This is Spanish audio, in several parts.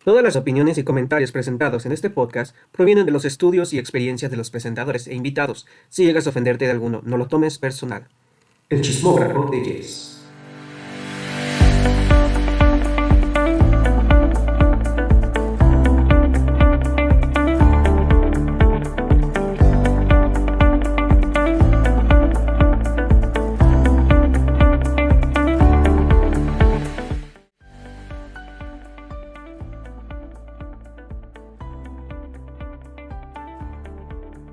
Todas las opiniones y comentarios presentados en este podcast provienen de los estudios y experiencias de los presentadores e invitados. Si llegas a ofenderte de alguno, no lo tomes personal. El chismógrafo de Yes.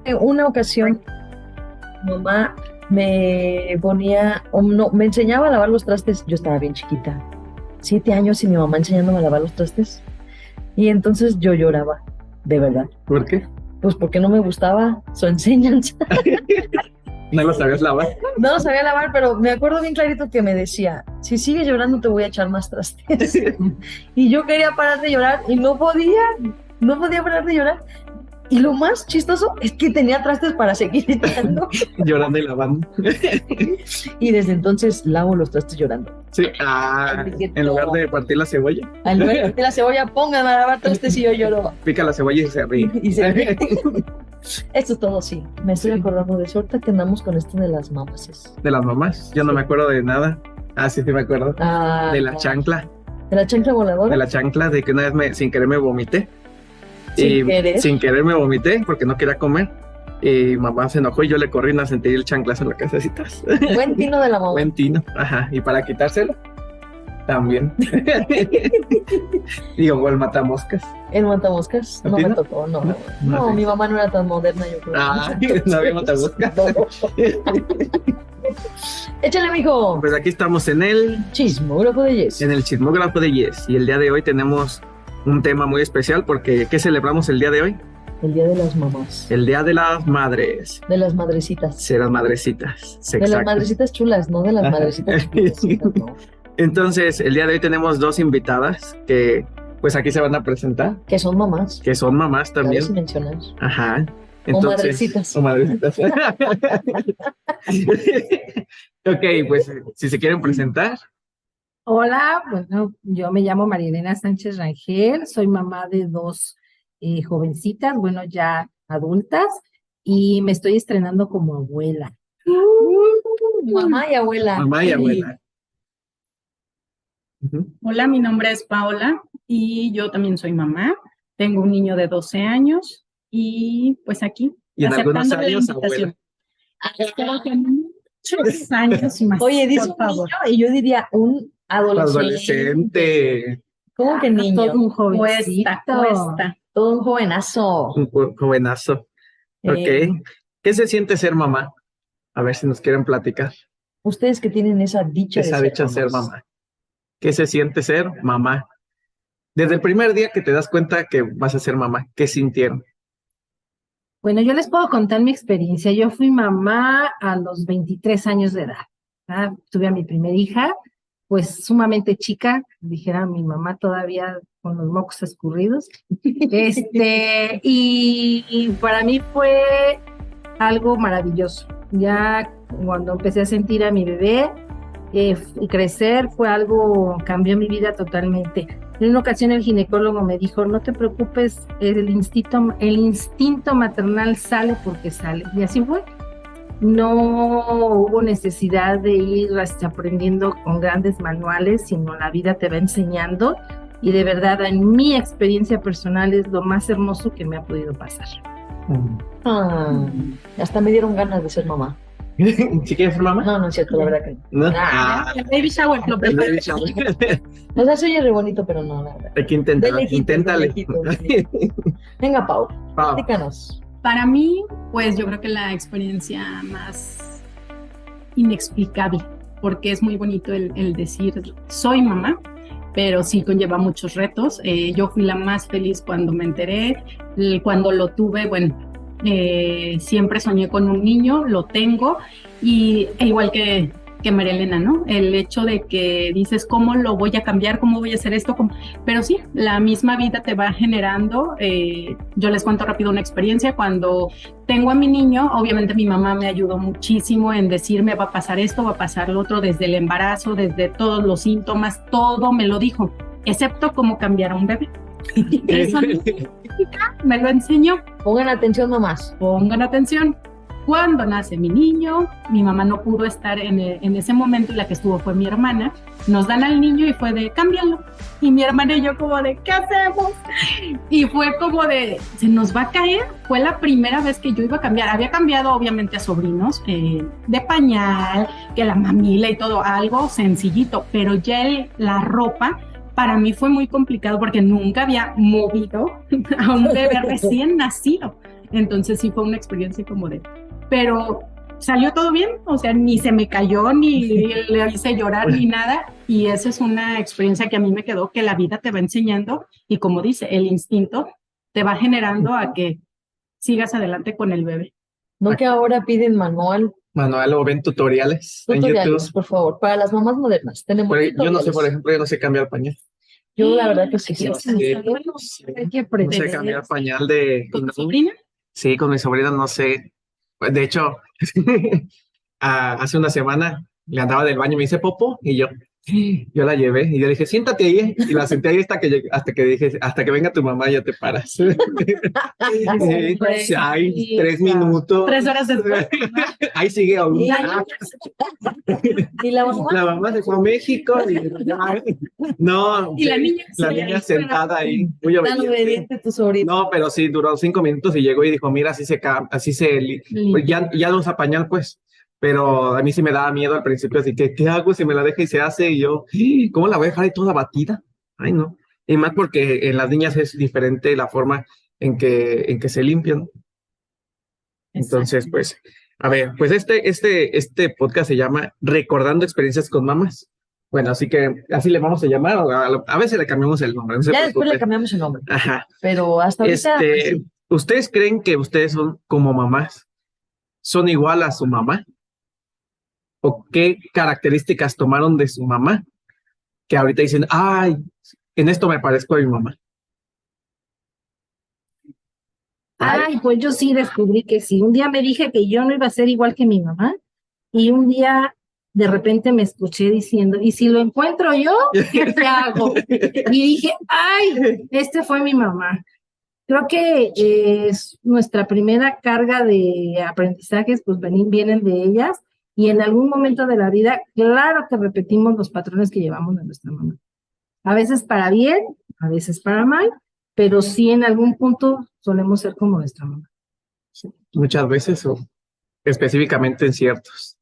En una ocasión, mamá me ponía, o no, me enseñaba a lavar los trastes. Yo estaba bien chiquita, 7 años, y mi mamá enseñándome a lavar los trastes. Y entonces yo lloraba, de verdad. ¿Por qué? Pues porque no me gustaba su enseñanza. ¿No lo sabías lavar? No sabía lavar, pero me acuerdo bien clarito que me decía, si sigues llorando te voy a echar más trastes. Y yo quería parar de llorar y no podía parar de llorar. Y lo más chistoso es que tenía trastes para seguir echando. Llorando y lavando. Y desde entonces lavo los trastes llorando. Sí, en lugar de partir la cebolla, En lugar de la cebolla, pónganme a lavar trastes y yo lloro. pica la cebolla y se ríe. Y se ríe. Esto es todo, sí. Me estoy acordando de suerte que andamos con esto de las mamases. De las mamás, yo no me acuerdo de nada. Sí me acuerdo. De la chancla. ¿De la chancla voladora? De la chancla, de que una vez sin querer me vomité. ¿Sin querer? Me vomité porque no quería comer. Y mamá se enojó y yo le corrí una sentí el chanclazo en la cabecita. Buen tino de la mamá. Buen tino, ajá. Y para quitárselo, también. Digo, o el matamoscas. ¿El matamoscas? No me tocó, no. No, mi mamá no era tan moderna, yo creo. No había matamoscas. Échale, mijo. Pues aquí estamos en el chismógrafo de Yes. En el chismógrafo de Yes. Y el día de hoy tenemos un tema muy especial porque ¿qué celebramos el día de hoy? El día de las mamás. El día de las madres. De las madrecitas. De las madrecitas. Sí, de las madrecitas chulas, no de las madrecitas chulas. No. Entonces, el día de hoy tenemos dos invitadas que pues aquí se van a presentar. Que son mamás. Que son mamás también. Cabe mencionar. Ajá. Entonces, o madrecitas. O madrecitas. Ok, pues si se quieren presentar. Hola, bueno, yo me llamo Marilena Sánchez Rangel, soy mamá de dos jovencitas, bueno, ya adultas, y me estoy estrenando como abuela. Mamá y abuela. Mamá y abuela. Hola, mi nombre es Paola y yo también soy mamá. Tengo un niño de 12 años y pues aquí, y en algunos aceptando la años, invitación. Abuela. Muchos años y más. Oye, dice un niño y yo diría un adolescente. ¿Cómo que niño? Todo un jovencito. Cuesta. Todo un jovenazo. Un jovenazo. Ok. ¿Qué se siente ser mamá? A ver si nos quieren platicar. Ustedes que tienen esa dicha de ser mamá. ¿Qué se siente ser mamá? Desde el primer día que te das cuenta que vas a ser mamá, ¿qué sintieron? Bueno, yo les puedo contar mi experiencia. Yo fui mamá a los 23 años de edad. Tuve a mi primera hija, pues sumamente chica, dijera mi mamá todavía con los mocos escurridos. Y para mí fue algo maravilloso. Ya cuando empecé a sentir a mi bebé y crecer, cambió mi vida totalmente. En una ocasión el ginecólogo me dijo, no te preocupes, el instinto maternal sale porque sale. Y así fue. No hubo necesidad de ir aprendiendo con grandes manuales, sino la vida te va enseñando. Y de verdad, en mi experiencia personal, es lo más hermoso que me ha podido pasar. Hasta me dieron ganas de ser mamá. ¿Sí quieres ser mamá? No, no es cierto, la verdad que no. El baby shower lo preparo. O sea, soy re bonito, pero no, la verdad. Hay que intentarlo. Inténtale. Venga, Pau, platícanos. Para mí, pues yo creo que la experiencia más inexplicable, porque es muy bonito el decir, soy mamá, pero sí conlleva muchos retos. Yo fui la más feliz cuando me enteré, cuando lo tuve, bueno, siempre soñé con un niño, lo tengo, y igual que María Elena, ¿no? El hecho de que dices, ¿cómo lo voy a cambiar? ¿Cómo voy a hacer esto? Pero sí, la misma vida te va generando. Yo les cuento rápido una experiencia. Cuando tengo a mi niño, obviamente mi mamá me ayudó muchísimo en decirme, va a pasar esto, va a pasar lo otro, desde el embarazo, desde todos los síntomas, todo me lo dijo, excepto cómo cambiar a un bebé. Eso me lo enseñó. Pongan atención, mamás. Pongan atención. Cuando nace mi niño, mi mamá no pudo estar en ese momento y la que estuvo fue mi hermana. Nos dan al niño y fue de, cámbialo. Y mi hermana y yo como de, ¿qué hacemos? Y fue como de, se nos va a caer. Fue la primera vez que yo iba a cambiar. Había cambiado obviamente a sobrinos, de pañal, que la mamila y todo, algo sencillito. Pero ya la ropa para mí fue muy complicado porque nunca había movido a un bebé recién nacido. Entonces sí fue una experiencia como de... Pero salió todo bien, o sea, ni se me cayó, ni le hice llorar, ni nada. Y esa es una experiencia que a mí me quedó, que la vida te va enseñando y como dice, el instinto te va generando a que sigas adelante con el bebé. No que ahora piden manual. Manual o ven tutoriales en Tutoriales, YouTube. por favor, para las mamás modernas. Tenemos Yo no sé, tutoriales. por ejemplo, yo no sé cambiar pañal. Yo la verdad que sí. Sí. Hay que No aprender. sé cambiar pañal de... ¿Con tu sobrina? Sí, con mi sobrina no sé. De hecho, hace una semana le andaba del baño y me hice popo y yo la llevé y yo dije, siéntate ahí, y la senté ahí hasta que dije, hasta que venga tu mamá ya te paras. Sí, 3 minutos. 3 horas después. Ahí sigue aún. Y la mamá. La mamá se fue a México y no, Y la niña, sentada ahí, muy Tan obediente. obediente tu sobrino. No, pero sí, duró 5 minutos y llegó y dijo, mira, pues ya no usa pañal, pues. Pero a mí sí me daba miedo al principio, así que, ¿qué hago si me la deja y se hace? Y yo, ¿cómo la voy a dejar ahí toda batida? Ay, no. Y más porque en las niñas es diferente la forma en que se limpian. Entonces, pues, a ver, pues este podcast se llama Recordando Experiencias con Mamás. Bueno, así que así le vamos a llamar, o a veces le cambiamos el nombre. No se Ya después le preocupen. cambiamos el nombre. Ajá. Pero hasta ahorita. pues, sí. ¿Ustedes creen que ustedes son como mamás? ¿Son igual a su mamá? ¿O qué características tomaron de su mamá que ahorita dicen, ay, en esto me parezco a mi mamá? Ay, pues yo sí descubrí que sí. Un día me dije que yo no iba a ser igual que mi mamá y un día de repente me escuché diciendo, ¿y si lo encuentro yo, qué te hago? Y dije, ay, fue mi mamá. Creo que es nuestra primera carga de aprendizajes, pues vienen de ellas y en algún momento de la vida, claro que repetimos los patrones que llevamos de nuestra mamá. A veces para bien, a veces para mal, pero sí en algún punto solemos ser como nuestra mamá. Muchas veces o específicamente en ciertos.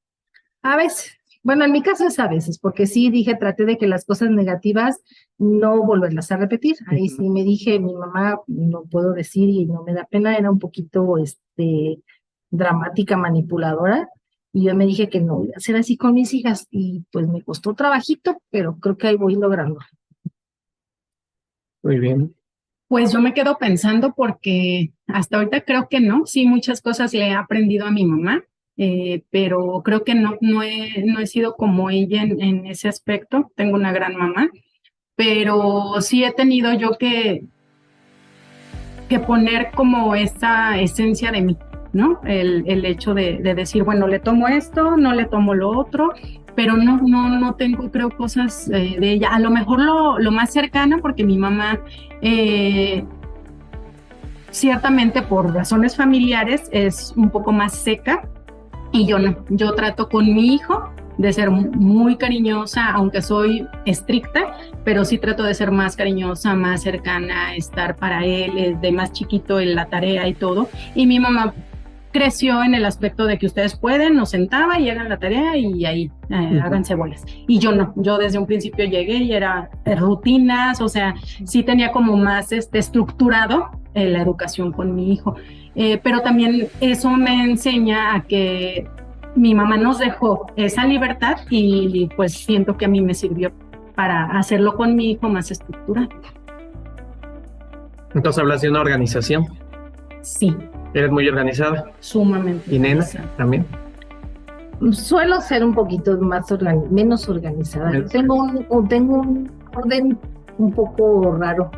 A veces. Bueno, en mi caso es a veces, porque sí traté de que las cosas negativas no volverlas a repetir. Ahí sí me dije, mi mamá, no puedo decir y no me da pena, era un poquito dramática, manipuladora, y yo me dije que no iba a ser así con mis hijas, y pues me costó trabajito, pero creo que ahí voy logrando. Muy bien. Pues yo me quedo pensando porque hasta ahorita creo que no, sí muchas cosas le he aprendido a mi mamá, pero creo que no he sido como ella en ese aspecto. Tengo una gran mamá, pero sí he tenido yo que poner como esa esencia de mí, ¿no? El hecho de decir, bueno, le tomo esto, no le tomo lo otro, pero no tengo, creo, cosas de ella. A lo mejor lo más cercano, porque mi mamá, ciertamente por razones familiares, es un poco más seca, y yo no. Yo trato con mi hijo de ser muy cariñosa, aunque soy estricta, pero sí trato de ser más cariñosa, más cercana, estar para él, de más chiquito en la tarea y todo. Y mi mamá creció en el aspecto de que ustedes pueden, nos sentaba y hagan la tarea y ahí háganse bolas. Y yo no, yo desde un principio llegué y era rutinas, o sea, sí tenía como más estructurado la educación con mi hijo. Pero también eso me enseña a que mi mamá nos dejó esa libertad y pues siento que a mí me sirvió para hacerlo con mi hijo más estructurado. Entonces hablas de una organización. Sí. ¿Eres muy organizada? Sumamente. ¿Y nena también? Suelo ser un poquito menos organizada. Menos. Tengo un orden un poco raro.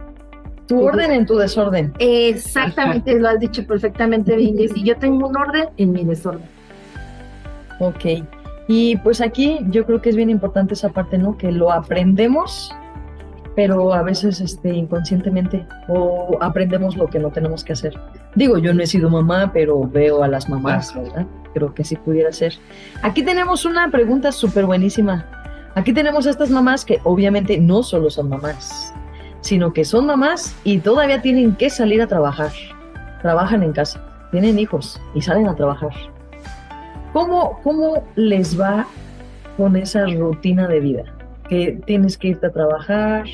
Tu orden en tu desorden. Exactamente, lo has dicho perfectamente bien, Jessy. Yo tengo un orden en mi desorden. Ok. Y pues aquí yo creo que es bien importante esa parte, ¿no? Que lo aprendemos pero a veces inconscientemente o aprendemos lo que no tenemos que hacer. Digo, yo no he sido mamá, pero veo a las mamás, ¿verdad? Creo que sí pudiera ser. Aquí tenemos una pregunta súper buenísima. Aquí tenemos a estas mamás que obviamente no solo son mamás, sino que son mamás y todavía tienen que salir a trabajar. Trabajan en casa, tienen hijos y salen a trabajar. ¿Cómo les va con esa rutina de vida? Que tienes que irte a trabajar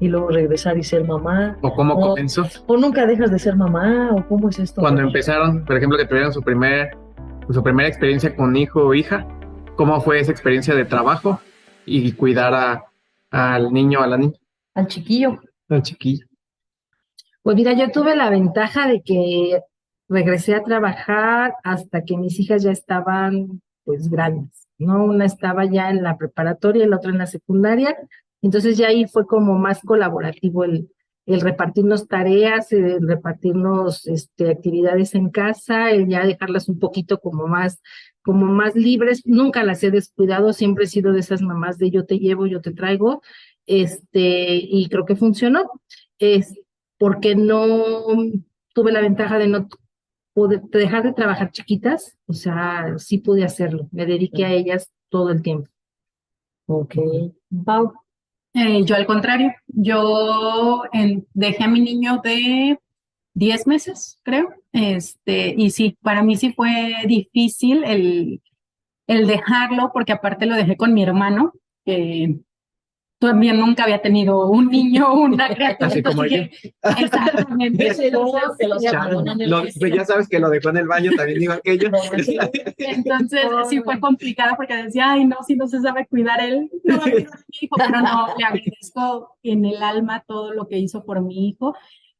y luego regresar y ser mamá. ¿O cómo comenzó? ¿O nunca dejas de ser mamá? ¿O cómo es esto? Cuando empezaron, por ejemplo, que tuvieron su primera experiencia con hijo o hija, ¿cómo fue esa experiencia de trabajo y cuidar al niño o a la niña? Al chiquillo. Al chiquillo. Pues mira, yo tuve la ventaja de que regresé a trabajar hasta que mis hijas ya estaban pues grandes, ¿no? Una estaba ya en la preparatoria y la otra en la secundaria, entonces ya ahí fue como más colaborativo el repartirnos tareas, el repartirnos actividades en casa, el ya dejarlas un poquito como más libres. Nunca las he descuidado, siempre he sido de esas mamás de yo te llevo, yo te traigo, y creo que funcionó. Porque no tuve la ventaja de no dejar de trabajar chiquitas, o sea, sí pude hacerlo, me dediqué a ellas todo el tiempo. Ok. Pau. Yo al contrario, dejé a mi niño de 10 meses, creo, y sí, para mí sí fue difícil el dejarlo, porque aparte lo dejé con mi hermano, que también nunca había tenido un niño o una criatura. Así como yo. Exactamente. Ya sabes que lo dejó en el baño, también digo aquello. Entonces sí fue complicado porque decía, ay no, si no se sabe cuidar él, no va a cuidar a mi hijo, pero no, le agradezco en el alma todo lo que hizo por mi hijo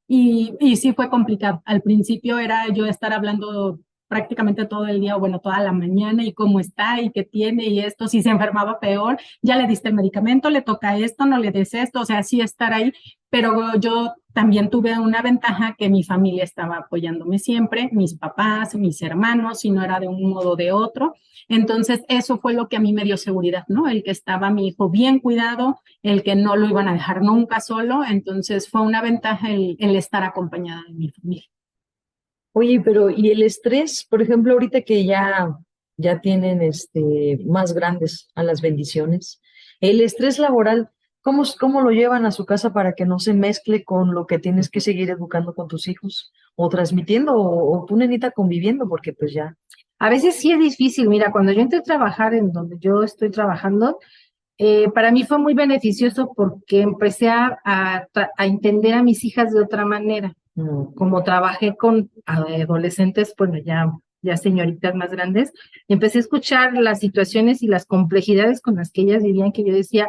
y sí fue complicado. Al principio era yo estar hablando prácticamente todo el día, o bueno, toda la mañana, y cómo está, y qué tiene, y esto, si se enfermaba peor, ya le diste el medicamento, le toca esto, no le des esto, o sea, sí estar ahí, pero yo también tuve una ventaja que mi familia estaba apoyándome siempre, mis papás, mis hermanos, si no era de un modo o de otro, entonces eso fue lo que a mí me dio seguridad, ¿no? El que estaba mi hijo bien cuidado, el que no lo iban a dejar nunca solo, entonces fue una ventaja el estar acompañada de mi familia. Oye, pero ¿y el estrés? Por ejemplo, ahorita que ya tienen más grandes a las bendiciones, el estrés laboral, ¿cómo lo llevan a su casa para que no se mezcle con lo que tienes que seguir educando con tus hijos? O transmitiendo, o tu nenita conviviendo, porque pues ya. A veces sí es difícil. Mira, cuando yo entré a trabajar en donde yo estoy trabajando, para mí fue muy beneficioso porque empecé a entender a mis hijas de otra manera. Como trabajé con adolescentes, bueno, ya señoritas más grandes, empecé a escuchar las situaciones y las complejidades con las que ellas vivían, que yo decía,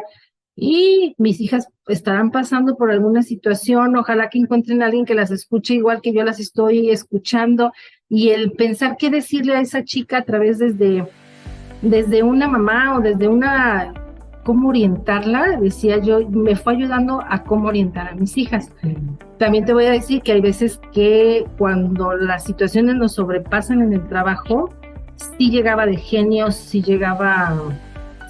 y mis hijas estarán pasando por alguna situación, ojalá que encuentren a alguien que las escuche igual que yo las estoy escuchando, y el pensar qué decirle a esa chica a través desde una mamá o desde cómo orientarla, decía yo, me fue ayudando a cómo orientar a mis hijas. También te voy a decir que hay veces que cuando las situaciones nos sobrepasan en el trabajo, sí llegaba de genio, sí llegaba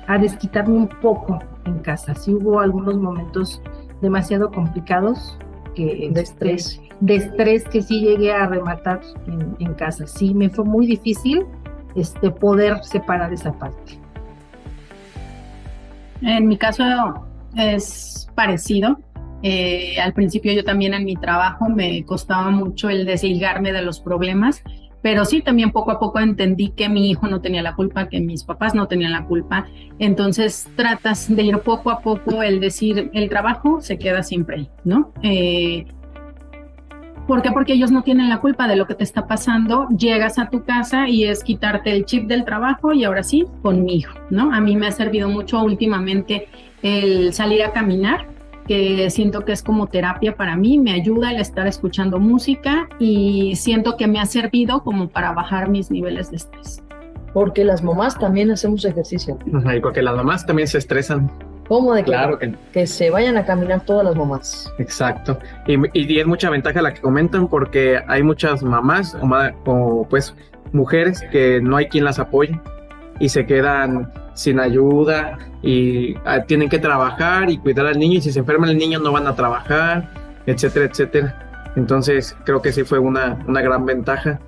a desquitarme un poco en casa. Sí hubo algunos momentos demasiado complicados de estrés que sí llegué a rematar en casa. Sí, me fue muy difícil poder separar esa parte. En mi caso es parecido. Al principio yo también en mi trabajo me costaba mucho el desligarme de los problemas, pero sí también poco a poco entendí que mi hijo no tenía la culpa, que mis papás no tenían la culpa. Entonces tratas de ir poco a poco, el decir, el trabajo se queda siempre ahí, ¿no? ¿Por qué? Porque ellos no tienen la culpa de lo que te está pasando. Llegas a tu casa y es quitarte el chip del trabajo y ahora sí, con mi hijo, ¿no? A mí me ha servido mucho últimamente el salir a caminar, que siento que es como terapia para mí, me ayuda el estar escuchando música y siento que me ha servido como para bajar mis niveles de estrés. Porque las mamás también hacemos ejercicio. Y porque las mamás también se estresan. ¿Cómo de claro que se vayan a caminar todas las mamás? Exacto. Y es mucha ventaja la que comentan porque hay muchas mamás o pues mujeres que no hay quien las apoye y se quedan sin ayuda y tienen que trabajar y cuidar al niño y si se enferma el niño no van a trabajar, etcétera, etcétera. Entonces creo que sí fue una gran ventaja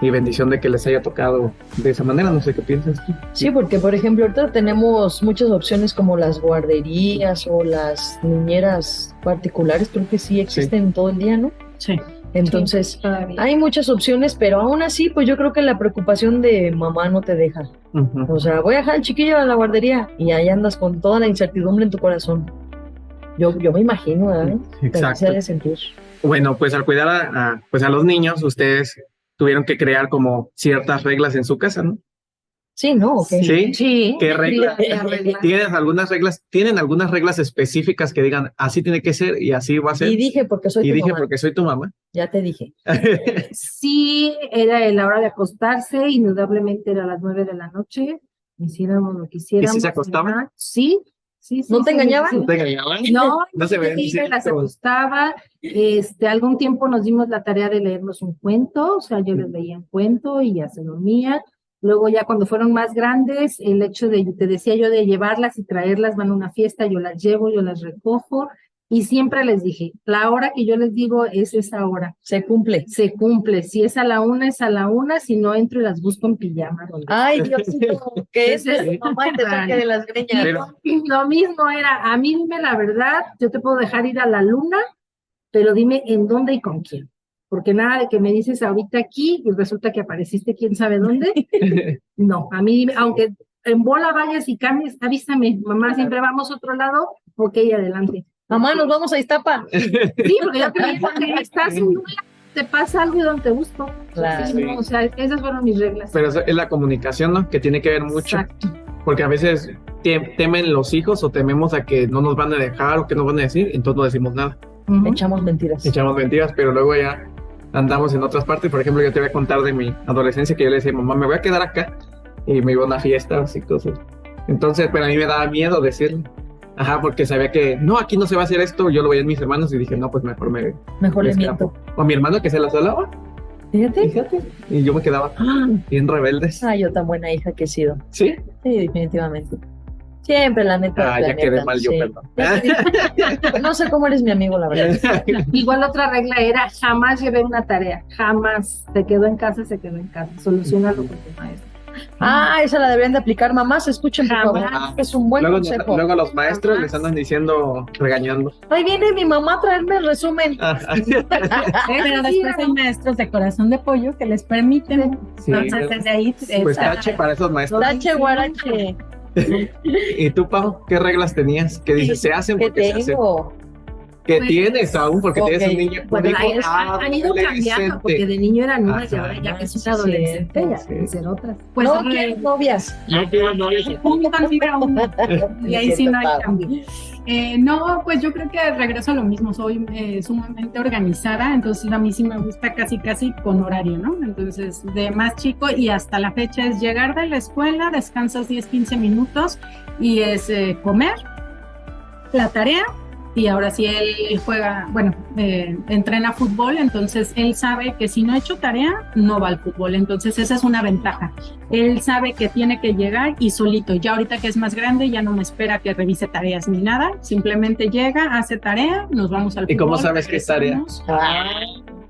y bendición de que les haya tocado de esa manera. No sé qué piensas tú. Sí, porque por ejemplo ahorita tenemos muchas opciones como las guarderías o las niñeras particulares, creo que sí existen todo el día, ¿no? Sí. Entonces, Todavía. hay muchas opciones, pero aún así, pues yo creo que la preocupación de mamá no te deja. Ujú. O sea, voy a dejar al chiquillo a la guardería y ahí andas con toda la incertidumbre en tu corazón. Yo me imagino, ¿verdad? Exacto. Se ha de sentir. Bueno, pues al cuidar pues a los niños, ustedes tuvieron que crear como ciertas reglas en su casa, ¿no? Sí, ¿no? ¿O qué? Sí. Sí. ¿Qué reglas? reglas? ¿Tienen algunas reglas específicas que digan así tiene que ser y así va a ser? Y dije, porque soy Y tu dije mamá. porque soy tu mamá. Ya te dije. Sí, era la hora de acostarse, indudablemente era a las 9 de la noche, hiciéramos lo que hiciéramos. ¿Y si se acostaban? ¿Verdad? Sí, sí, sí. ¿No te sí, engañaban? sí. ¿No te engañaban? No, No se ven, sí, sí, las pero- acostaba. Algún tiempo nos dimos la tarea de leernos un cuento, o sea, yo les leía un cuento y ya se dormían. Luego ya cuando fueron más grandes, el hecho de, te decía yo, de llevarlas y traerlas, van a una fiesta, yo las llevo, yo las recojo y siempre les dije, la hora que yo les digo es esa hora, Se cumple. se cumple, si es a la 1 es a la 1, si no entro y las busco en pijama. donde Ay, Diosito, que es de tu mamá y te saque de las greñas. Pero- Lo mismo era, a mí dime la verdad, yo te puedo dejar ir a la luna, pero dime en dónde y con quién. Porque nada de que me dices ahorita aquí y resulta que apareciste quién sabe dónde. No, a mí dime, aunque en bola vayas y cambies, avísame, mamá, siempre vamos a otro lado, ok, adelante. Mamá, nos vamos a Iztapa. Sí, porque yo creo que estás en una, te pasa algo y donde te busco. Claro. Sí, no, o sea, esas fueron mis reglas. Pero eso es la comunicación, ¿no? Que tiene que ver mucho. Exacto. Porque a veces temen los hijos o tememos a que no nos van a dejar o que no van a decir, entonces no decimos nada. Ujú. Echamos mentiras. Echamos mentiras, pero luego ya andamos en otras partes. Por ejemplo, yo te voy a contar de mi adolescencia que yo le decía, mamá, me voy a quedar acá. Y me iba a una fiesta, así cosas. Entonces, pero a mí me daba miedo decirlo. Ajá, porque sabía que, no, aquí no se va a hacer esto. Yo lo veía en mis hermanos y dije, no, pues mejor me Mejor le escapo. miento. O mi hermano que se la solaba, Fíjate. fíjate. Y yo me quedaba bien rebeldes. Ay, yo tan buena hija que he sido. ¿Sí? Sí, definitivamente. Siempre, la neta. Ah, la ya quedé neta, mal yo, sí. perdón. No sé cómo eres mi amigo, la verdad. Igual otra regla era jamás llevé una tarea, jamás. Se quedó en casa, se quedó en casa. Solucionalo con tu maestro. Ah, esa la deberían de aplicar. Mamás, escuchen, por favor. Jamás. Es un buen Luego, consejo. luego a los maestros les andan diciendo, regañando. Ahí viene mi mamá a traerme el resumen. Pero después hay maestros de corazón de pollo que les permiten. Sí, Entonces, desde ahí. pues esa- tache para esos maestros. Tache, guarache. ¿Y tú, Pau, qué reglas tenías? ¿Qué dices? ¿Se hacen ¿Qué porque se hacen? tengo? ¿Qué Pues, tienes aún? Porque tienes ok. un niño. Bueno, un hijo han ido cambiando, porque de niño eran unas y Ajá. ahora ya que es Sí, un adolescente, ya sí. pueden ser otras. Pues no quiero novias. No quiero novios. un considera uno. Y ahí sí no hay Qué cambio. No, pues yo creo que regreso a lo mismo, soy sumamente organizada, entonces a mí sí me gusta casi con horario, ¿no? Entonces, de más chico y hasta la fecha es llegar de la escuela, descansas 10, 15 minutos y es comer, la tarea. Y ahora sí él juega, bueno, entrena fútbol, entonces él sabe que si no ha hecho tarea, no va al fútbol. Entonces esa es una ventaja. Él sabe que tiene que llegar y solito. Ya ahorita que es más grande, ya no me espera que revise tareas ni nada. Simplemente llega, hace tarea, nos vamos al fútbol. ¿Y cómo sabes qué es tarea? regresamos, Ah,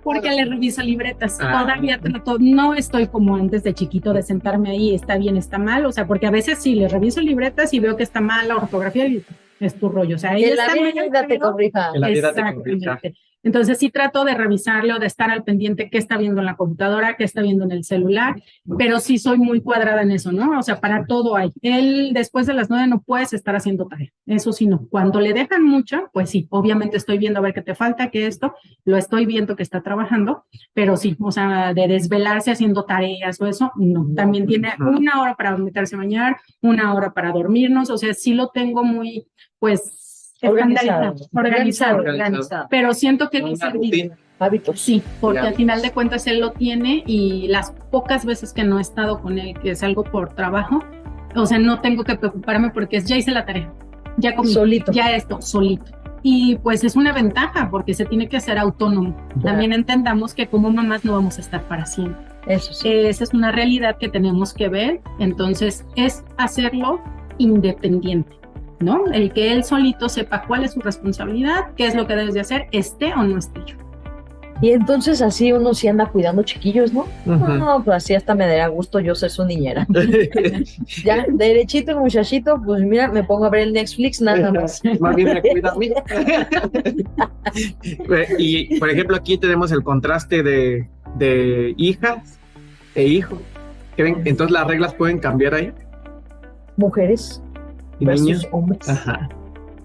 Porque le reviso libretas. Ah. Todavía trato, no estoy como antes de chiquito de sentarme ahí, está bien, está mal. O sea, porque a veces sí le reviso libretas y veo que está mal la ortografía y es tu rollo. O sea, ahí que la está mal, vida te pero- corrija. En la vida te corrija. Exactamente. Entonces sí trato de revisarlo, de estar al pendiente qué está viendo en la computadora, qué está viendo en el celular, pero sí soy muy cuadrada en eso, ¿no? O sea, para todo hay. Él después de las 9 no puedes estar haciendo tarea, eso sí no. Cuando le dejan mucho, pues sí, obviamente estoy viendo a ver qué te falta, qué esto, lo estoy viendo que está trabajando, pero sí, o sea, de desvelarse haciendo tareas o eso, no. También tiene una hora para meterse a bañar, una hora para dormirnos, o sea, sí lo tengo muy, pues, Organizado. organizado. Pero siento que me ha Una servido. rutina. Hábitos. Sí, porque Ya. al final de cuentas él lo tiene y las pocas veces que no he estado con él, que es algo por trabajo, o sea, no tengo que preocuparme porque ya hice la tarea, ya comí, Solito. ya esto, solito. Y pues es una ventaja porque se tiene que hacer autónomo. También entendamos que como mamás no vamos a estar para siempre. Eso sí. Esa es una realidad que tenemos que ver. Entonces es hacerlo independiente, ¿no? El que él solito sepa cuál es su responsabilidad, qué es lo que debes de hacer, esté o no esté yo. Y entonces así uno sí anda cuidando chiquillos, ¿no? No, pues así hasta me daría gusto yo ser su niñera. Ya, derechito el muchachito, pues mira, me pongo a ver el Netflix nada más. Más bien me cuida a mí. Y, por ejemplo, aquí tenemos el contraste de hijas e hijos. ¿Creen? Entonces las reglas pueden cambiar ahí. Mujeres Y versus niños. hombres. Ajá.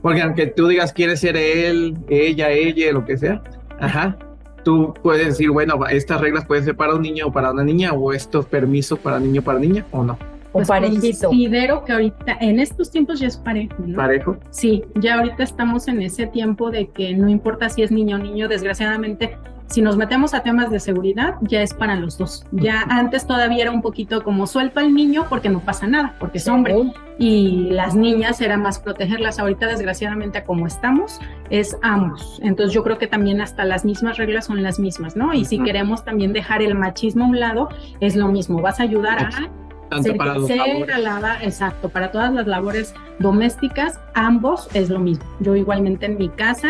Porque aunque tú digas quieres ser él, ella, lo que sea, ajá, tú puedes decir, bueno, estas reglas pueden ser para un niño o para una niña, o estos permisos para niño, para niña, o no. O parejito. Considero que ahorita, en estos tiempos ya es parejo, ¿no? Parejo. Sí, ya ahorita estamos en ese tiempo de que no importa si es niño o niño, desgraciadamente, si nos metemos a temas de seguridad, ya es para los dos. Ya antes todavía era un poquito como suelto al niño porque no pasa nada, porque es hombre. Y las niñas era más protegerlas. Ahorita, desgraciadamente, como estamos, es ambos. Entonces yo creo que también hasta las mismas reglas son las mismas, ¿no? Y si queremos también dejar el machismo a un lado, es lo mismo. Vas a ayudar a Tanto para los labores. exacto, para todas las labores domésticas, ambos es lo mismo. Yo igualmente en mi casa,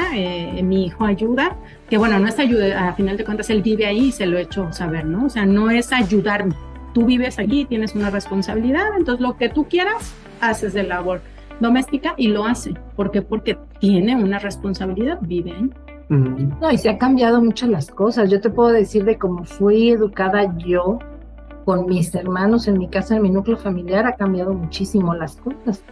mi hijo ayuda, que bueno, no es ayuda, a final de cuentas él vive ahí y se lo he hecho saber, ¿no? O sea, no es ayudarme. Tú vives aquí, tienes una responsabilidad, entonces lo que tú quieras, haces de labor doméstica y lo hace. ¿Por qué? Porque tiene una responsabilidad, vive ahí. No, y se han cambiado muchas las cosas. Yo te puedo decir de cómo fui educada yo con mis hermanos en mi casa, en mi núcleo familiar, ha cambiado muchísimo las cosas.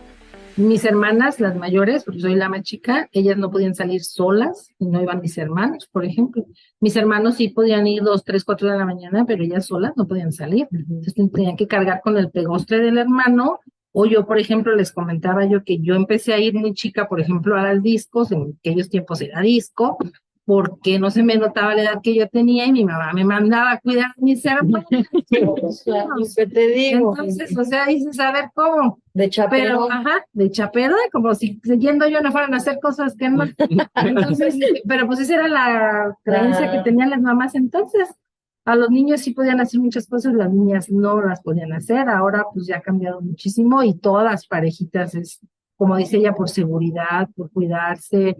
Mis hermanas, las mayores, porque soy la más chica, ellas no podían salir solas y no iban mis hermanos, por ejemplo. Mis hermanos sí podían ir 2, 3, 4 de la mañana, pero ellas solas no podían salir. Entonces tenían que cargar con el pegostre del hermano. O yo, por ejemplo, les comentaba yo que yo empecé a ir muy chica, por ejemplo, a las discos, en aquellos tiempos era disco, porque no se me notaba la edad que yo tenía y mi mamá me mandaba a cuidar a mis hermanos. ¿Qué te digo? Entonces, o sea, dices, a ver cómo. De chapero. Pero, de chapero, como si yendo yo no fueran a hacer cosas que no. Entonces, pero pues esa era la creencia que tenían las mamás entonces. A los niños sí podían hacer muchas cosas, las niñas no las podían hacer. Ahora pues ya ha cambiado muchísimo y todas las parejitas es, como dice ella, por seguridad, por cuidarse,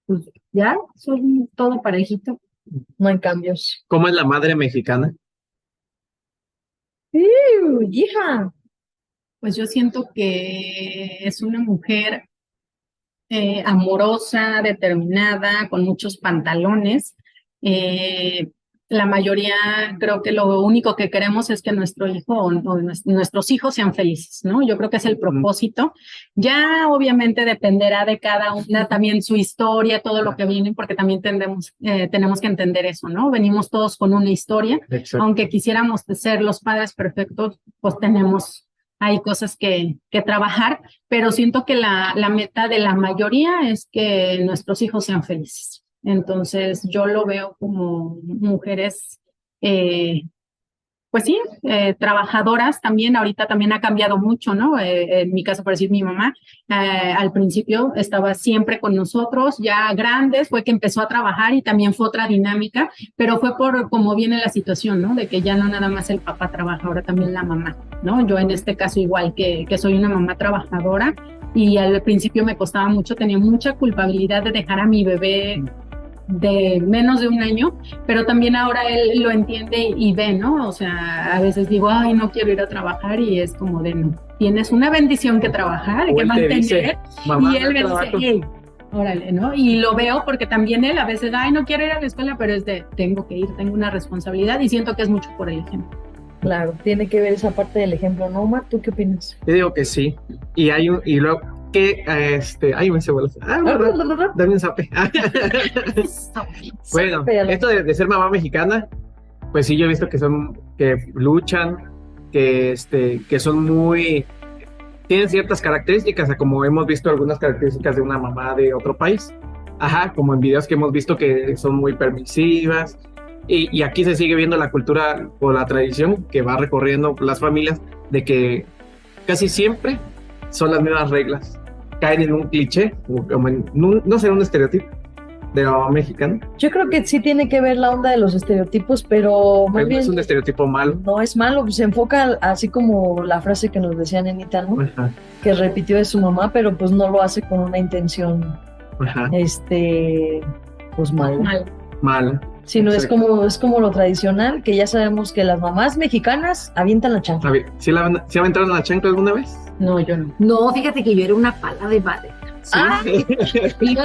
pues ya son todo parejito. No hay cambios. ¿Cómo es la madre mexicana? Hija. Pues yo siento que es una mujer amorosa, determinada, con muchos pantalones. La mayoría, creo que lo único que queremos es que nuestro hijo o nuestros hijos sean felices, ¿no? Yo creo que es el propósito. Ya obviamente dependerá de cada una también su historia, todo lo que viene, porque también tenemos que entender eso, ¿no? Venimos todos con una historia. Exacto. Aunque quisiéramos ser los padres perfectos, pues hay cosas que trabajar, pero siento que la meta de la mayoría es que nuestros hijos sean felices. Entonces yo lo veo como mujeres, pues sí, trabajadoras también. Ahorita también ha cambiado mucho, ¿no? En mi caso, por decir, mi mamá al principio estaba siempre con nosotros, ya grandes, fue que empezó a trabajar y también fue otra dinámica, pero fue por cómo viene la situación, ¿no? De que ya no nada más el papá trabaja, ahora también la mamá, ¿no? Yo en este caso igual que soy una mamá trabajadora y al principio me costaba mucho, tenía mucha culpabilidad de dejar a mi bebé de menos de 1 año, pero también ahora él lo entiende y ve, ¿no? O sea, a veces digo, ay, no quiero ir a trabajar y es como de, no, tienes una bendición que trabajar, O que él te mantener, dice, mamá, y él me trabajo. dice, hey, órale, ¿no? Y lo veo porque también él a veces, ay, no quiero ir a la escuela, pero es de, tengo que ir, tengo una responsabilidad y siento que es mucho por el ejemplo. Claro, tiene que ver esa parte del ejemplo, ¿no, Omar? ¿Tú qué opinas? Yo digo que sí. Y luego que ay, me se vuelve. Dame un zape. Bueno, esto de ser mamá mexicana, pues sí, yo he visto que luchan, que son tienen ciertas características, como hemos visto algunas características de una mamá de otro país. Ajá, como en videos que hemos visto que son muy permisivas. Y aquí se sigue viendo la cultura o la tradición que va recorriendo las familias de que casi siempre son las mismas reglas. Caen en un cliché, no será un estereotipo, de la mamá mexicana. Yo creo que sí tiene que ver la onda de los estereotipos, pero más Pero bien es un estereotipo malo. no es malo, pues se enfoca así como la frase que nos decía Nenita, ¿no? Ajá, Que repitió de su mamá, pero pues no lo hace con una intención, ajá, pues mala. Mal. malo. Sino Exacto. es como lo tradicional, que ya sabemos que las mamás mexicanas avientan la chancla. A ver, ¿sí aventaron la chancla alguna vez? No, yo no. No, fíjate que yo era una pala de madre. Sí. Y yo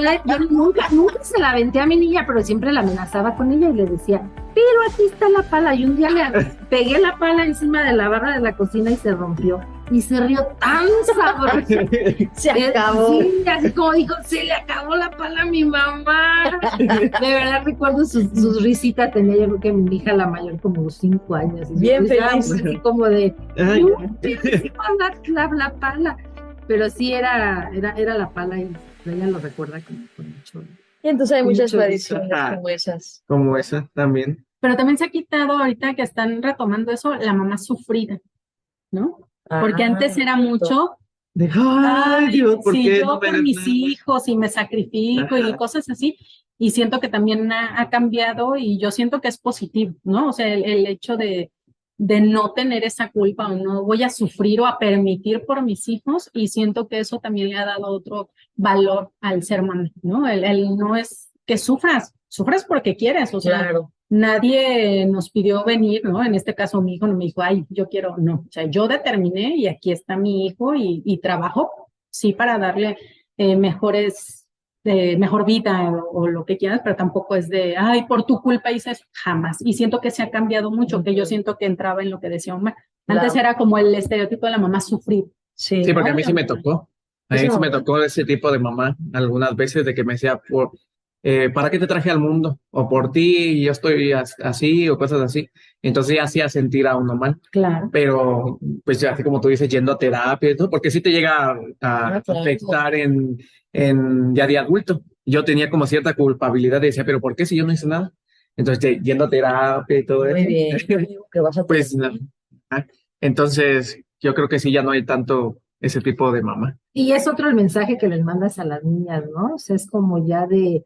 nunca se la aventé a mi niña, pero siempre la amenazaba con ella y le decía, pero aquí está la pala. Y un día le pegué la pala encima de la barra de la cocina y se rompió. Y se rió tan sabroso. Se acabó. Sí, así como dijo, se le acabó la pala a mi mamá. De verdad recuerdo sus risitas. Tenía yo creo que mi hija la mayor como 5 años. Y Bien sus risitas, feliz. pues, así como de, Ay, la pala. Pero sí era la pala y ella lo recuerda con mucho. Y entonces hay muchas Mucho tradiciones gusto. como esas. como esa también. Pero también se ha quitado ahorita que están retomando eso, la mamá sufrida, ¿no? Porque antes era mucho, De, ay, Dios, ¿por si qué yo no me por mis hijos y me sacrifico y Ajá. cosas así, y siento que también ha cambiado y yo siento que es positivo, ¿no? O sea, el hecho de no tener esa culpa o no voy a sufrir o a permitir por mis hijos y siento que eso también le ha dado otro valor al ser mamá, ¿no? El no es que sufras porque quieres, o sea, Claro. nadie nos pidió venir, ¿no? En este caso mi hijo no me dijo, ay, yo quiero, no, o sea, yo determiné y aquí está mi hijo y trabajo, sí, para darle mejor vida o lo que quieras, pero tampoco es de, ay, por tu culpa hice eso, jamás. Y siento que se ha cambiado mucho, que yo siento que entraba en lo que decía Omar. Antes Claro. era como el estereotipo de la mamá sufrir. Sí. Sí, porque a mí sí me tocó. A mí Eso sí me no. tocó ese tipo de mamá algunas veces de que me decía, ¿para qué te traje al mundo? O por ti, yo estoy así o cosas así. Entonces ya hacía sentir a uno mal. Claro. Pero, pues ya así como tú dices, yendo a terapia y todo, porque sí te llega a Ah, claro. afectar ya de adulto. Yo tenía como cierta culpabilidad y decía, ¿pero por qué si yo no hice nada? Entonces, yendo a terapia y todo Muy eso. bien. Yo digo que vas a Pues, tener. no. Ah, entonces, yo creo que sí, ya no hay tanto ese tipo de mamá. Y es otro el mensaje que les mandas a las niñas, ¿no? O sea, es como ya de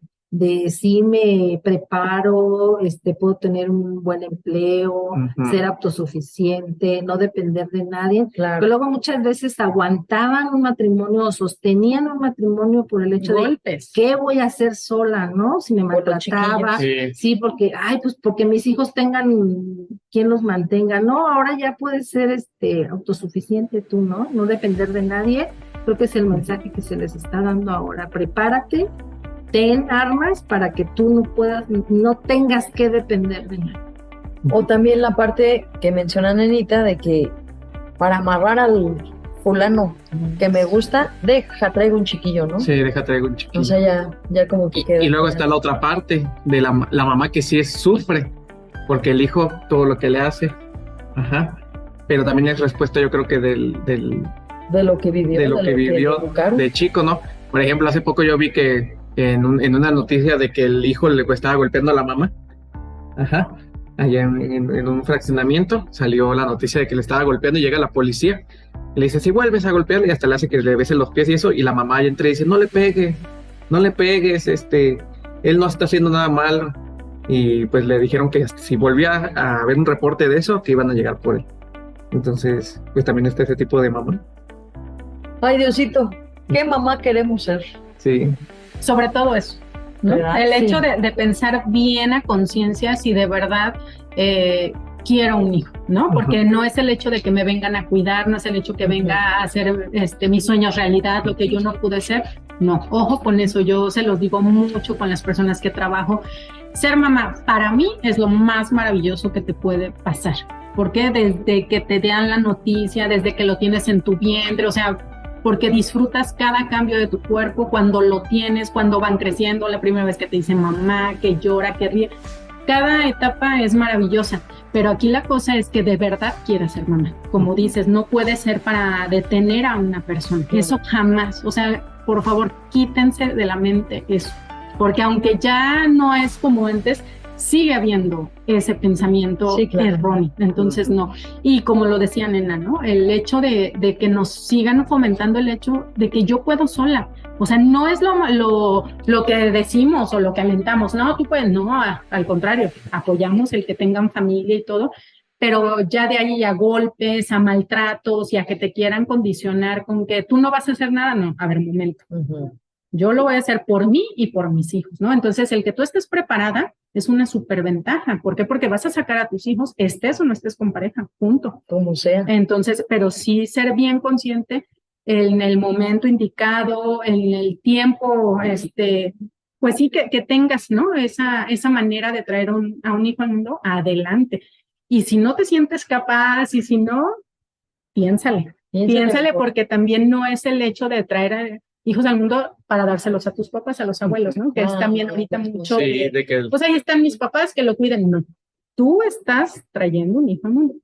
sí me preparo, puedo tener un buen empleo, Ujú. ser autosuficiente, no depender de nadie. Claro. Pero luego muchas veces aguantaban un matrimonio o sostenían un matrimonio por el hecho de Golpes. ¿qué voy a hacer sola, no? Si me Por los maltrataba, chiquillos. sí, porque, pues porque mis hijos tengan quien los mantenga. No, ahora ya puedes ser autosuficiente tú, ¿no? No depender de nadie. Creo que es el mensaje que se les está dando ahora. Prepárate, ten armas para que tú no tengas que depender de nadie. O también la parte que menciona Nenita de que para amarrar al fulano que me gusta, traigo un chiquillo, ¿no? Sí, déjate de un chiquillo. O sea, ya como que queda. Y luego está la otra parte de la mamá que sí sufre, porque el hijo todo lo que le hace. Ajá. Pero también es respuesta, yo creo que de lo que vivió, de lo que vivió le educaron. de chico, ¿no? Por ejemplo, hace poco yo vi que en una noticia de que el hijo le estaba golpeando a la mamá. Ajá. Allá en un fraccionamiento salió la noticia de que le estaba golpeando y llega la policía. Y le dice, si vuelves a golpearle, y hasta le hace que le besen los pies y eso. Y la mamá ya entra y dice, no le pegues, él no está haciendo nada malo. Y pues le dijeron que si volvía a haber un reporte de eso, que iban a llegar por él. Entonces, pues también está ese tipo de mamá. Ay, Diosito, ¿qué mamá queremos ser? Sí. Sobre todo eso, ¿no? ¿Verdad? El hecho Sí. de pensar bien a conciencia si de verdad quiero un hijo, ¿no? Porque no es el hecho de que me vengan a cuidar, no es el hecho que venga a hacer mis sueños realidad, lo que yo no pude ser. No, ojo con eso, yo se los digo mucho con las personas que trabajo. Ser mamá, para mí, es lo más maravilloso que te puede pasar. Porque desde que te dan la noticia, desde que lo tienes en tu vientre, o sea, porque disfrutas cada cambio de tu cuerpo cuando lo tienes, cuando van creciendo, la primera vez que te dicen mamá, que llora, que ríe. Cada etapa es maravillosa, pero aquí la cosa es que de verdad quieras ser mamá. Como dices, no puede ser para detener a una persona. Eso jamás. O sea, por favor, quítense de la mente eso. Porque aunque ya no es como antes, sigue habiendo ese pensamiento Sí, claro. erróneo. Entonces, no. Y como lo decía Nena, ¿no? El hecho de que nos sigan fomentando el hecho de que yo puedo sola. O sea, no es lo que decimos o lo que alentamos. No, tú puedes. No, al contrario, apoyamos el que tengan familia y todo, pero ya de ahí a golpes, a maltratos y a que te quieran condicionar con que tú no vas a hacer nada. No, a ver, un momento. Yo lo voy a hacer por mí y por mis hijos, ¿no? Entonces, el que tú estés preparada es una superventaja. ¿Por qué? Porque vas a sacar a tus hijos, estés o no estés con pareja, punto. Como sea. Entonces, pero sí ser bien consciente en el momento indicado, en el tiempo, pues sí que tengas, ¿no? Esa manera de traer a un hijo al mundo, adelante. Y si no te sientes capaz y si no, piénsale porque también no es el hecho de traer a hijos al mundo para dárselos a tus papás, a los abuelos, ¿no? Que es también ahorita mucho. Sí, de que Pues ahí están mis papás que lo cuiden. No, tú estás trayendo un hijo al mundo.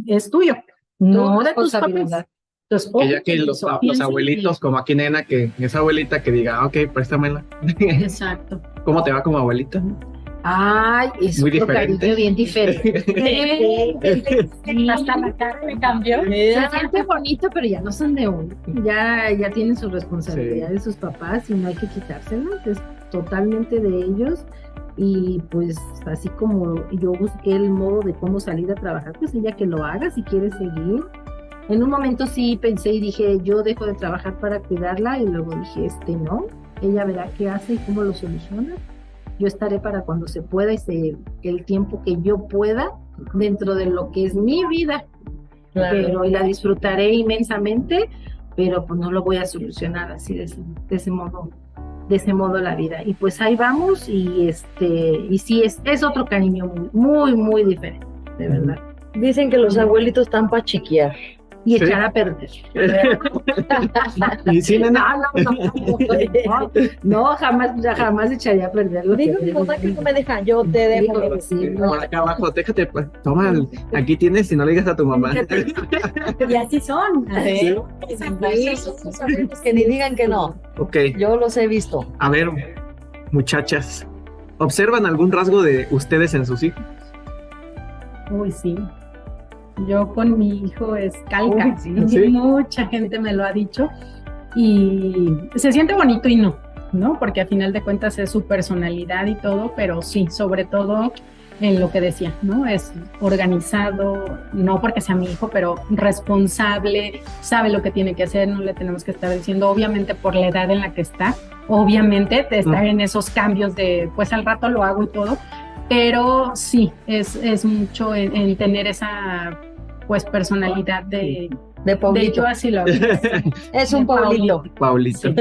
Es tuyo, no de tus papás. Entonces, que ya que los abuelitos, como aquí Nena, que esa abuelita que diga, ok, préstamela. Exacto. ¿Cómo te va como abuelita? Ay, es Muy otro diferente. cariño bien diferente. Hasta la cara me cambió. Se siente bonito, pero ya no son de uno. Ya tienen su responsabilidad de sus papás y no hay que quitárselas. Es totalmente de ellos. Y pues así como yo busqué el modo de cómo salir a trabajar, pues ella que lo haga si quiere seguir. En un momento sí pensé y dije, yo dejo de trabajar para cuidarla, y luego dije, no, ella verá qué hace y cómo lo soluciona. Yo estaré para cuando se pueda y el tiempo que yo pueda dentro de lo que es mi vida. Pero y la disfrutaré inmensamente, pero pues no lo voy a solucionar así de ese modo la vida. Y pues ahí vamos y sí es otro cariño muy, muy diferente, de verdad. Dicen que los abuelitos están para chiquear. Y echar a perder. ¿Y sí, Nena? No, jamás echaría a perder. Digo mi mamá que no me deja, yo te dejo. Por acá abajo, déjate, pues, toma, aquí tienes y no le digas a tu mamá. Y así son. Sí. Esos abuelitos que ni digan que no. Ok, Yo los he visto. a ver, muchachas, ¿observan algún rasgo de ustedes en sus hijos? Uy, sí. Yo con mi hijo es calca. ¿Sí? Mucha gente me lo ha dicho. Y se siente bonito y no, porque a final de cuentas es su personalidad y todo, pero sí, sobre todo en lo que decía, ¿no? Es organizado, no porque sea mi hijo, pero responsable, sabe lo que tiene que hacer, no le tenemos que estar diciendo, obviamente por la edad en la que está, obviamente de estar en esos cambios de, pues al rato lo hago y todo, pero sí, es mucho en tener esa, pues, personalidad de Paulito. yo así lo veo. Es un Paulito. Paulito.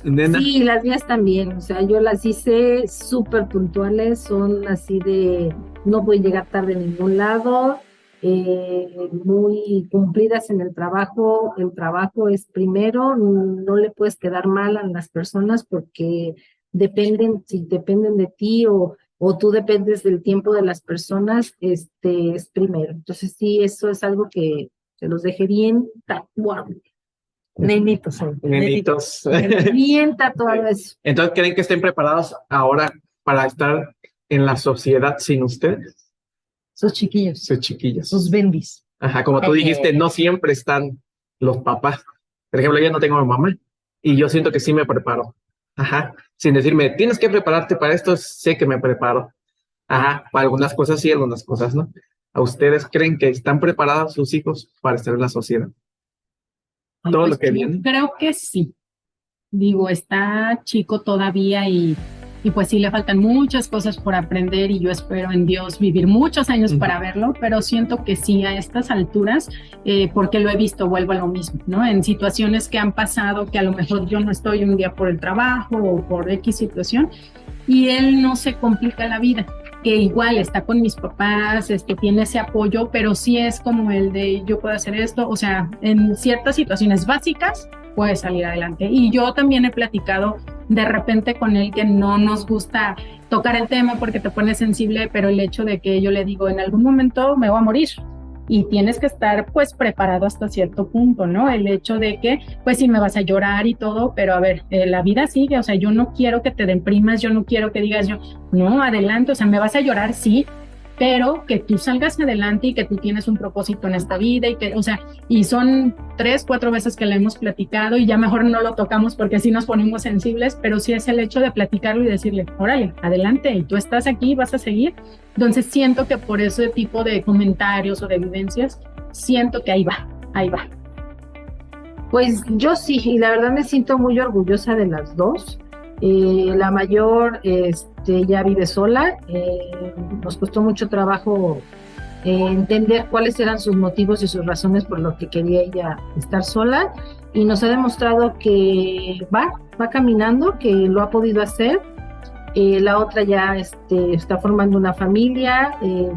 Nena. Sí, las mías también, o sea, yo las hice súper puntuales, son así de, no voy a llegar tarde a ningún lado, muy cumplidas en el trabajo es primero, no le puedes quedar mal a las personas porque si dependen de ti o tú dependes del tiempo de las personas, es primero. Entonces sí, eso es algo que se los dejé bien tatuado. Nenitos son. Nenitos. Bien tatuado eso. Entonces, ¿creen que estén preparados ahora para estar en la sociedad sin ustedes? Sus chiquillos. Sus chiquillos. Sus bendis. Ajá, como tú dijiste, no siempre están los papás. Por ejemplo, yo no tengo a mi mamá y yo siento que sí me preparo. Ajá, sin decirme, tienes que prepararte para esto, sé que me preparo. Ajá, para algunas cosas sí, algunas cosas no. ¿A ustedes creen que están preparados sus hijos para estar en la sociedad? Todo Pues lo que viene. Creo que sí. Digo, está chico todavía y pues sí le faltan muchas cosas por aprender y yo espero en Dios vivir muchos años para verlo, pero siento que sí a estas alturas, porque lo he visto, vuelvo a lo mismo, ¿no? En situaciones que han pasado, que a lo mejor yo no estoy un día por el trabajo o por X situación y él no se complica la vida, que igual está con mis papás, tiene ese apoyo, pero sí es como el de yo puedo hacer esto, o sea, en ciertas situaciones básicas puede salir adelante. Y yo también he platicado de repente con él que no nos gusta tocar el tema porque te pone sensible, pero el hecho de que yo le digo, en algún momento me voy a morir y tienes que estar pues preparado hasta cierto punto, ¿no? El hecho de que pues sí me vas a llorar y todo, pero a ver, la vida sigue, o sea, yo no quiero que te deprimas, yo no quiero que digas yo, no, adelante, o sea, me vas a llorar, sí, pero que tú salgas adelante y que tú tienes un propósito en esta vida y que, o sea, y son 3, 4 veces que le hemos platicado y ya mejor no lo tocamos porque así nos ponemos sensibles, pero sí es el hecho de platicarlo y decirle, órale, adelante, y tú estás aquí, vas a seguir. Entonces siento que por ese tipo de comentarios o de vivencias, siento que ahí va, ahí va. Pues yo sí, y la verdad me siento muy orgullosa de las dos. La mayor ya vive sola, nos costó mucho trabajo entender cuáles eran sus motivos y sus razones por lo que quería ella estar sola, y nos ha demostrado que va caminando, que lo ha podido hacer. La otra ya está formando una familia,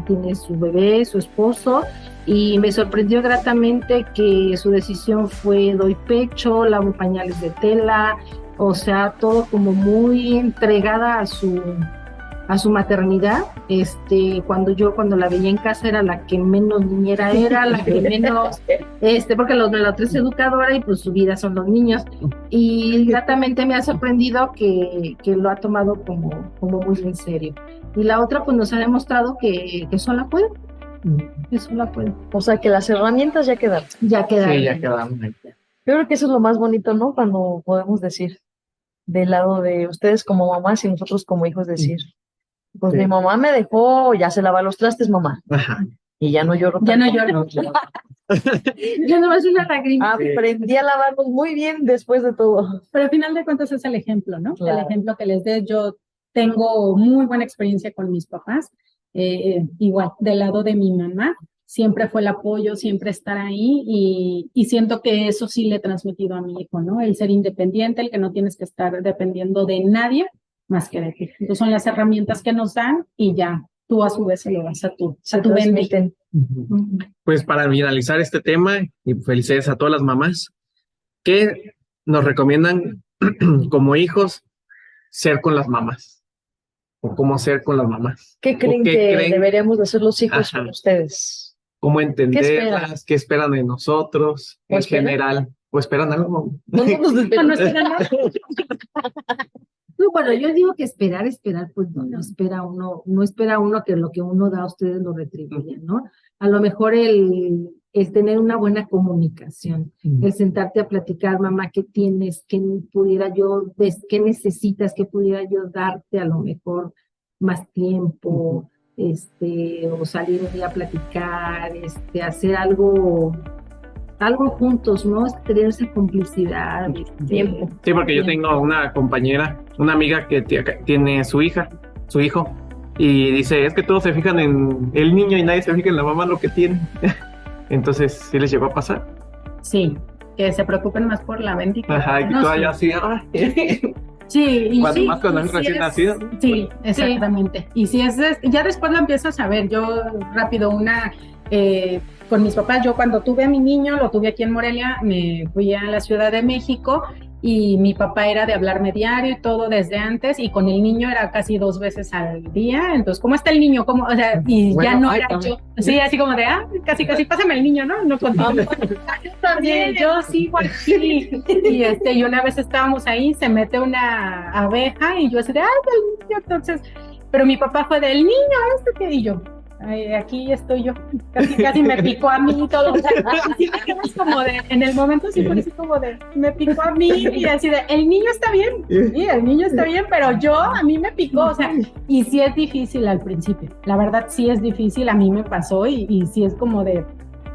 tiene su bebé, su esposo, y me sorprendió gratamente que su decisión fue doy pecho, lavo pañales de tela, o sea, todo como muy entregada a su maternidad. Cuando la veía en casa era la que menos niñera era, la que menos, porque la otra es educadora y pues su vida son los niños, y gratamente me ha sorprendido que lo ha tomado como muy en serio. Y la otra pues nos ha demostrado que sola puede, que sola puede. O sea, que las herramientas ya quedaron. Ya queda. Sí, ya quedamos. Yo creo que eso es lo más bonito, ¿no? Cuando podemos decir del lado de ustedes como mamás y nosotros como hijos decir, pues Sí. mi mamá me dejó, ya se lava los trastes, mamá, Ajá. y ya no lloro Ya no tanto. lloro. Yo no es una lágrima. Aprendí a lavarlos muy bien después de todo. Pero al final de cuentas es el ejemplo, ¿no? Claro. El ejemplo que les dé. Yo tengo muy buena experiencia con mis papás, igual, del lado de mi mamá, siempre fue el apoyo, siempre estar ahí, y siento que eso sí le he transmitido a mi hijo, ¿no? El ser independiente, el que no tienes que estar dependiendo de nadie más que de ti. Entonces son las herramientas que nos dan y ya, tú a su vez se lo das a tu bendición. Transmiten. Pues para finalizar este tema, y felicidades a todas las mamás, ¿qué nos recomiendan como hijos ser con las mamás? ¿O cómo ser con las mamás? ¿Qué creen ¿O qué que creen? deberíamos de hacer los hijos Ajá. con ustedes? ¿Cómo esperan? entenderlas? ¿Qué esperan de nosotros ¿O en esperan? general? ¿O esperan algo? No nos No, desvelemos. no esperan nada. No, bueno, yo digo que esperar, pues no espera uno que lo que uno da a ustedes lo retribuyan, ¿no? A lo mejor el tener una buena comunicación, el sentarte a platicar, mamá, ¿qué tienes? ¿Qué pudiera yo, qué necesitas? ¿Qué pudiera yo darte a lo mejor más tiempo? O salir un día a platicar, hacer algo juntos, ¿no? Tener esa complicidad, Tiempo. Sí, porque yo tengo una compañera, una amiga que tiene su hijo, y dice, es que todos se fijan en el niño y nadie se fija en la mamá lo que tiene. Entonces, ¿sí les llegó a pasar? Sí, que se preocupen más por la bendita. Ajá, y que No, todavía sí. así, Sí, y cuando sí, más cuando y es sí recién es- nacido. Sí, exactamente. Y si ya después lo empiezas a ver. Yo rápido con mis papás, yo cuando tuve a mi niño, lo tuve aquí en Morelia, me fui a la Ciudad de México y mi papá era de hablarme diario y todo desde antes, y con el niño era casi 2 veces al día. Entonces, ¿cómo está el niño? ¿Cómo? O sea, y Bueno, ya no ay, era también. yo. Sí, así como de, casi, pásame el niño, ¿no? No contigo. Yo también, yo sí, por aquí. Y una vez estábamos ahí, se mete una abeja y yo así de, del niño, entonces, pero mi papá fue del niño, y yo, aquí estoy yo, casi me picó a mí y todo, o sea, así me quedas como de, en el momento sí fue así como de, me picó a mí, y así de, el niño está bien, sí, el niño está bien, pero a mí me picó, o sea, y sí es difícil al principio, la verdad sí es difícil, a mí me pasó, y sí es como de,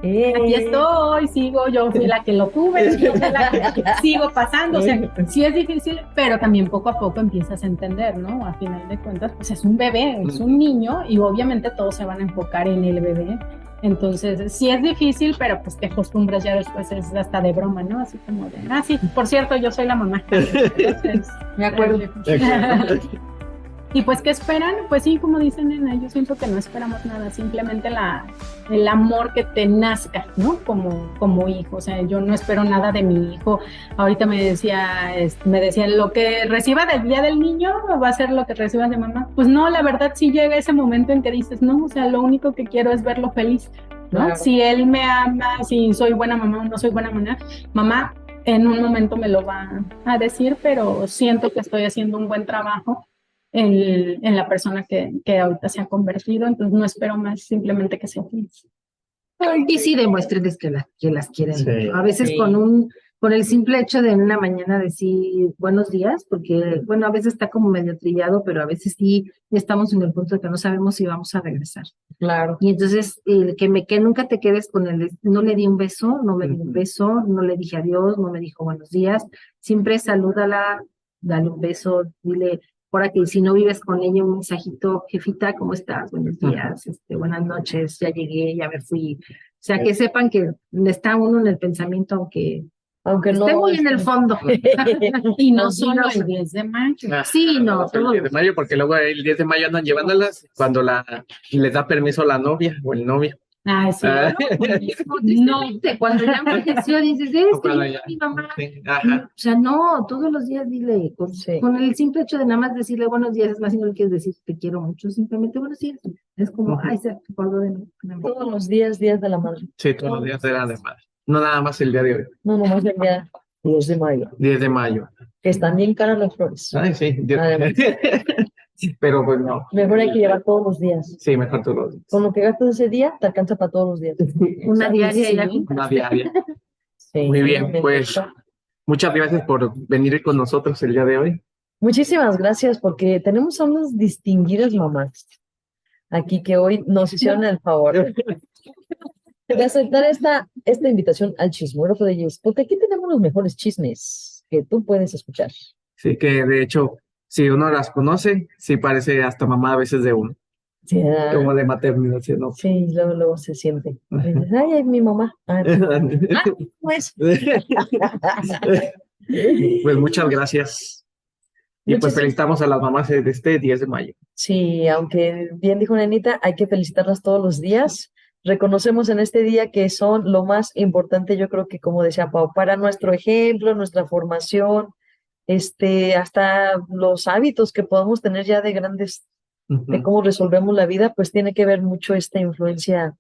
aquí estoy, yo fui la que lo tuve, yo fui la que sigo pasando, o sea, sí es difícil, pero también poco a poco empiezas a entender, ¿no? A final de cuentas, pues es un bebé, es un niño, y obviamente todos se van a enfocar en el bebé, entonces sí es difícil, pero pues te acostumbras ya después, es hasta de broma, ¿no? Así como de, sí, por cierto, yo soy la mamá. Entonces, Me acuerdo. Y pues, ¿qué esperan? Pues sí, como dicen, nena, yo siento que no esperamos nada, simplemente el amor que te nazca, ¿no? Como hijo, o sea, yo no espero nada de mi hijo. Ahorita me decía, lo que reciba del día del niño va a ser lo que recibas de mamá. Pues no, la verdad sí llega ese momento en que dices, no, o sea, lo único que quiero es verlo feliz. ¿no? Claro. Si él me ama, si soy buena mamá o no soy buena mamá, en un momento me lo va a decir, pero siento que estoy haciendo un buen trabajo en la persona que ahorita se ha convertido, entonces no espero más, simplemente que sea feliz. Y sí, demuéstrenles que las quieren Sí. mucho. A veces Sí. con el simple hecho de en una mañana decir buenos días, porque, bueno, a veces está como medio trillado, pero a veces sí estamos en el punto de que no sabemos si vamos a regresar. Claro. Y entonces, que nunca te quedes con no le di un beso, no me di un beso, no le dije adiós, no me dijo buenos días. Siempre salúdala, dale un beso, dile, ahora que si no vives con ella, un mensajito, jefita, ¿cómo estás? Buenos días, buenas noches, ya llegué, ya me fui. O sea, que sepan que está uno en el pensamiento, aunque no esté muy en el fondo. Y no No, solo no, el 10 de mayo. Sí, no, el 10 de mayo, porque luego el 10 de mayo andan llevándolas cuando les da permiso la novia o el novio. Ay, sí. Ah. No, cuando ya falleció, dices, O cuando ya- mi mamá. Sí, ajá. O sea, no, todos los días dile, Sí. con el simple hecho de nada más decirle buenos días, es más, si no le quieres decir te quiero mucho, simplemente buenos días. Es como, Ujú. ay, se acordó de mí. Todos los días de la madre. Sí, todos los días eran de madre. No nada más el día de hoy, No, nomás el día 10 de mayo. 10 de mayo. Que están bien caras las flores. Ay, sí. Además. Pero pues no. Mejor hay que llevar todos los días. Sí, mejor todos los días. Con lo que gastas ese día, te alcanza para todos los días. Una diaria y ya. Sí. Una diaria. Sí, Muy bien, me pues gusta. muchas gracias por venir con nosotros el día de hoy. Muchísimas gracias porque tenemos a unas distinguidas mamás aquí que hoy nos hicieron el favor de aceptar esta invitación al chismógrafo de Jess, porque aquí tenemos los mejores chismes que tú puedes escuchar. Sí, que de hecho, si uno las conoce, sí parece hasta mamá a veces de uno, Sí, como de maternidad, ¿sí, no? sí, luego se siente. Dices, ay, es mi mamá. Ah, pues. Pues muchas gracias. Y pues Muchas- felicitamos a las mamás de este 10 de mayo. Sí, aunque bien dijo Nenita, hay que felicitarlas todos los días. Reconocemos en este día que son lo más importante, yo creo que como decía Pau, para nuestro ejemplo, nuestra formación, hasta los hábitos que podemos tener ya de grandes, de Ujú. cómo resolvemos la vida, pues tiene que ver mucho esta influencia,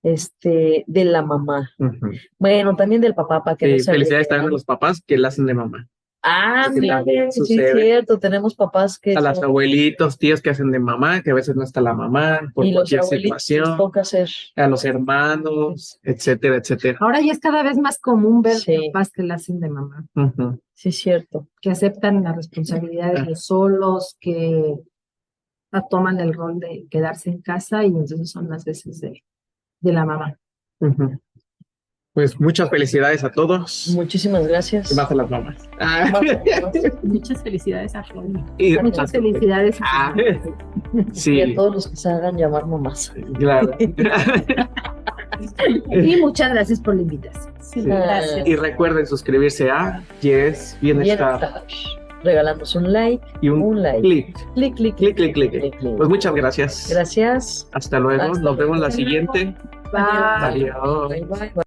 de la mamá. Ujú. Bueno, también del papá, para que no Sí, se felicidades agüite, también a ¿no? los papás que la hacen de mamá. Ah, Porque también sí, sucede. cierto, tenemos papás que A las son- abuelitos, tíos que hacen de mamá, que a veces no está la mamá por y los cualquier abuelitos les situación. toca hacer. A los hermanos, etcétera, etcétera. Ahora ya es cada vez más común ver Sí. papás que la hacen de mamá, Ujú. Sí, cierto. que aceptan la responsabilidad de ellos solos, que toman el rol de quedarse en casa y entonces son las veces de la mamá. Ujú. Pues muchas felicidades a todos. Muchísimas gracias. Y más a las mamás. Ah. Muchas felicidades a Rolly. Y Muchas felicidades. Ah, Y sí, a todos los que se hagan llamar mamás. claro. Y muchas gracias por la invitación. Sí, Sí. gracias. Y recuerden suscribirse a Yes Bienestar Bienestar. Regalamos un like, y un like. clic. Clic, clic, Clic, clic, clic. Pues muchas gracias. Gracias. Hasta luego. Hasta Nos vemos la luego. siguiente. Bye. Adiós. Bye, bye, bye.